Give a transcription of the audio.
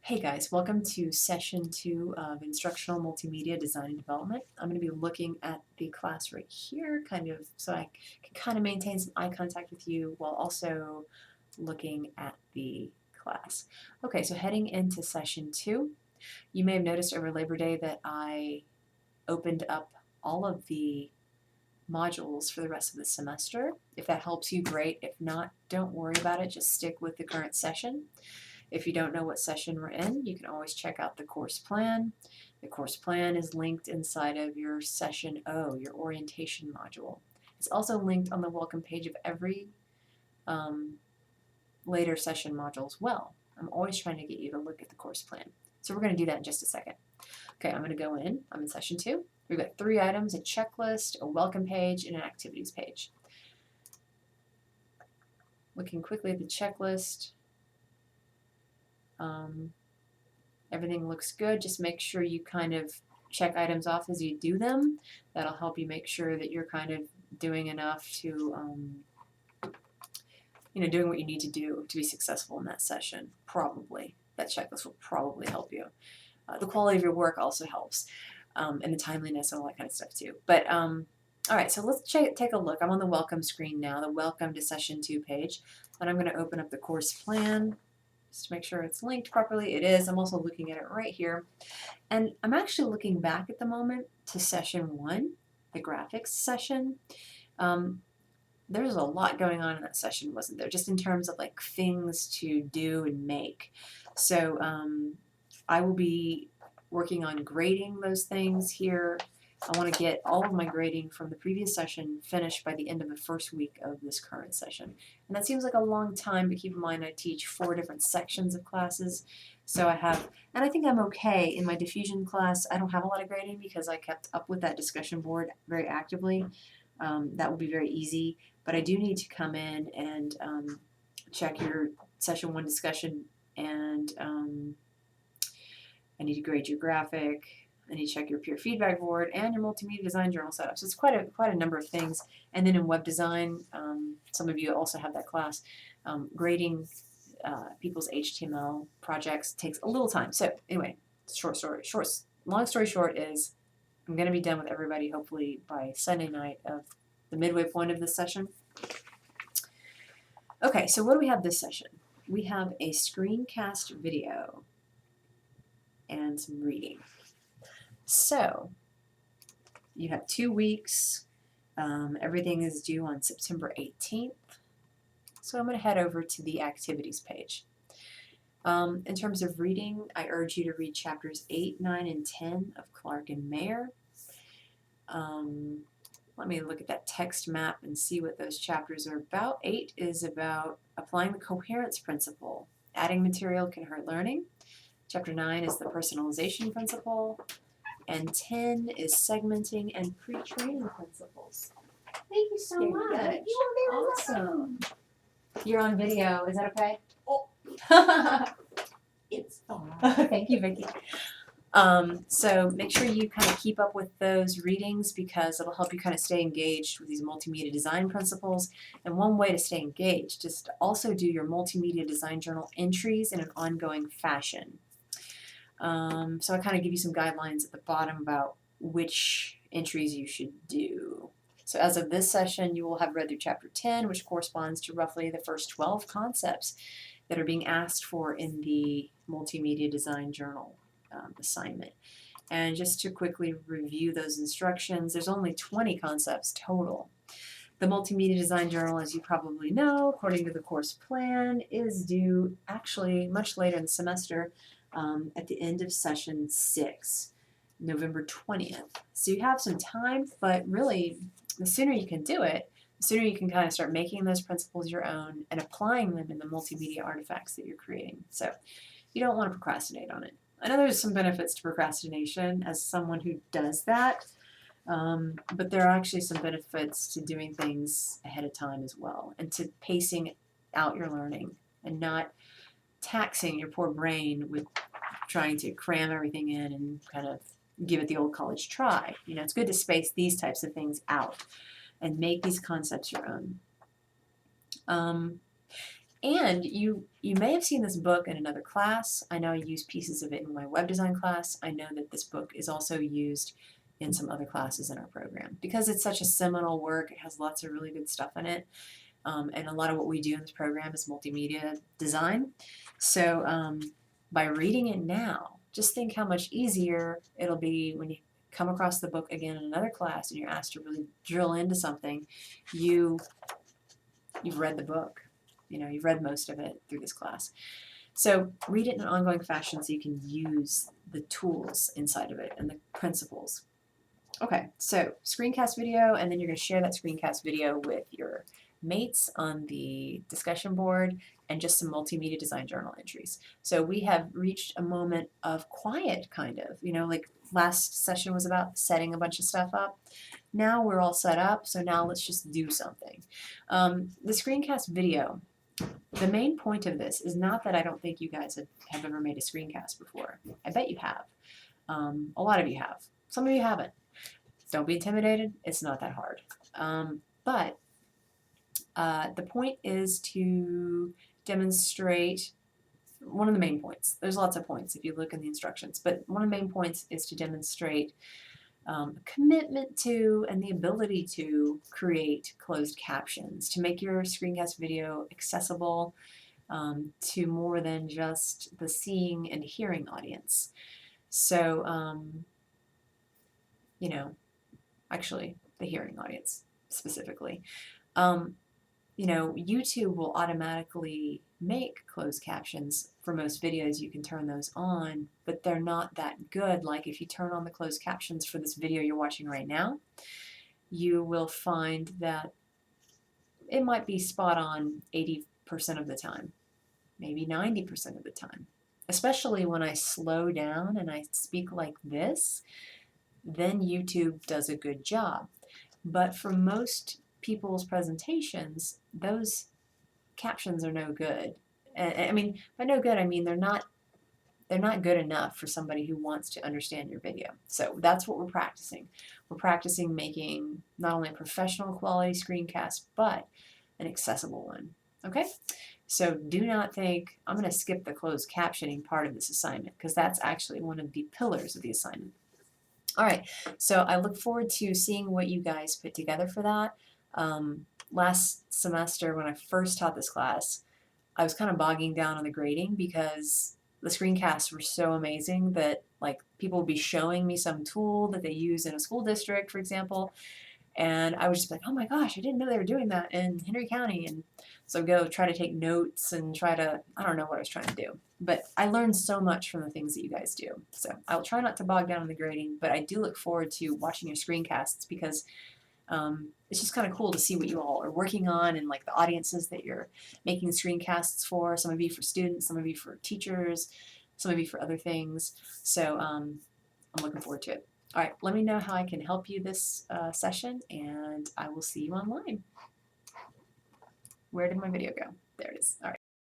Hey guys, welcome to session 2 of Instructional Multimedia Design and Development. I'm going to be looking at the class right here, kind of so I can kind of maintain some eye contact with you while also looking at the class. Okay, so heading into session 2, you may have noticed over Labor Day that I opened up all of the modules for the rest of the semester. If that helps you, great. If not, don't worry about it. Just stick with the current session. If you don't know what session we're in, you can always check out the course plan. The course plan is linked inside of your session O, your orientation module. It's also linked on the welcome page of every later session module as well. I'm always trying to get you to look at the course plan. So we're going to do that in just a second. Okay, I'm going to go in. I'm in session 2. We've got 3 items, a checklist, a welcome page, and an activities page. Looking quickly at the checklist, everything looks good. Just make sure you kind of check items off as you do them. That'll help you make sure that you're kind of doing enough to, doing what you need to do to be successful in that session. Probably. That checklist will probably help you. The quality of your work also helps, and the timeliness and all that kind of stuff too. But all right, so let's take a look. I'm on the welcome screen now, the welcome to session 2 page, and I'm going to open up the course plan just to make sure it's linked properly. It is. I'm also looking at it right here. And I'm actually looking back at the moment to session 1, the graphics session. There's a lot going on in that session, wasn't there? Just in terms of like things to do and make. So I will be working on grading those things here. I want to get all of my grading from the previous session finished by the end of the first week of this current session. And that seems like a long time, but keep in mind I teach 4 different sections of classes. So I have, and I think I'm okay in my diffusion class. I don't have a lot of grading because I kept up with that discussion board very actively. That will be very easy, but I do need to come in and check your session 1 discussion, and I need to grade your graphic. I need to check your peer feedback board and your multimedia design journal setup. So it's quite a number of things. And then in web design, some of you also have that class. Grading people's HTML projects takes a little time. So anyway, long story short is I'm going to be done with everybody hopefully by Sunday night of the midway point of this session. Okay, so what do we have this session? We have a screencast video and some reading. So you have 2 weeks. Everything is due on September 18th. So I'm going to head over to the activities page. In terms of reading, I urge you to read chapters 8, 9, and 10 of Clark and Mayer. Let me look at that text map and see what those chapters are about. 8 is about applying the coherence principle. Adding material can hurt learning. Chapter 9 is the personalization principle. And 10 is segmenting and pre-training principles. Thank you so much. You are very Awesome. You're on video. Is that okay? Oh. It's fine. Thank you, Vicki. So make sure you kind of keep up with those readings because it'll help you kind of stay engaged with these multimedia design principles. And one way to stay engaged is to also do your multimedia design journal entries in an ongoing fashion. So I kind of give you some guidelines at the bottom about which entries you should do. So as of this session, you will have read through chapter 10, which corresponds to roughly the first 12 concepts that are being asked for in the multimedia design journal assignment. And just to quickly review those instructions, there's only 20 concepts total. The multimedia design journal, as you probably know, according to the course plan, is due actually much later in the semester, at the end of session 6, November 20th. So you have some time, but really the sooner you can do it, the sooner you can kind of start making those principles your own and applying them in the multimedia artifacts that you're creating. So you don't want to procrastinate on it. I know there's some benefits to procrastination as someone who does that, but there are actually some benefits to doing things ahead of time as well and to pacing out your learning and not taxing your poor brain with trying to cram everything in and kind of give it the old college try. You know, it's good to space these types of things out and make these concepts your own. And you may have seen this book in another class. I know I use pieces of it in my web design class. I know that this book is also used in some other classes in our program. Because it's such a seminal work, it has lots of really good stuff in it. And a lot of what we do in this program is multimedia design. So by reading it now, just think how much easier it'll be when you come across the book again in another class and you're asked to really drill into something. You've read the book. You've read most of it through this class. So read it in an ongoing fashion so you can use the tools inside of it and the principles. Okay, so screencast video, and then you're going to share that screencast video with your mates on the discussion board and just some multimedia design journal entries. So we have reached a moment of quiet, kind of. Like last session was about setting a bunch of stuff up. Now we're all set up, so now let's just do something. The screencast video, the main point of this is not that I don't think you guys have ever made a screencast before. I bet you have. A lot of you have. Some of you haven't. Don't be intimidated. It's not that hard. But the point is to demonstrate one of the main points. There's lots of points if you look in the instructions, but one of the main points is to demonstrate commitment to and the ability to create closed captions, to make your screencast video accessible to more than just the seeing and hearing audience. So, actually the hearing audience specifically. YouTube will automatically make closed captions for most videos. You can turn those on, but they're not that good. Like if you turn on the closed captions for this video you're watching right now, you will find that it might be spot on 80% of the time, maybe 90% of the time. Especially when I slow down and I speak like this, then YouTube does a good job. But for most people's presentations, those captions are no good. I mean, by no good, I mean they're not good enough for somebody who wants to understand your video. So that's what we're practicing. We're practicing making not only a professional quality screencast, but an accessible one. Okay? So do not think, I'm going to skip the closed captioning part of this assignment, because that's actually one of the pillars of the assignment. All right, so I look forward to seeing what you guys put together for that. Last semester when I first taught this class, I was kind of bogging down on the grading because the screencasts were so amazing that like people would be showing me some tool that they use in a school district, for example, and I would just be like, oh my gosh, I didn't know they were doing that in Henry County. And so go try to take notes and try to, I don't know what I was trying to do. But I learned so much from the things that you guys do. So I'll try not to bog down in the grading, but I do look forward to watching your screencasts because it's just kind of cool to see what you all are working on and like the audiences that you're making screencasts for. Some of you for students, some of you for teachers, some of you for other things. So I'm looking forward to it. All right, let me know how I can help you this session, and I will see you online. Where did my video go? There it is. All right.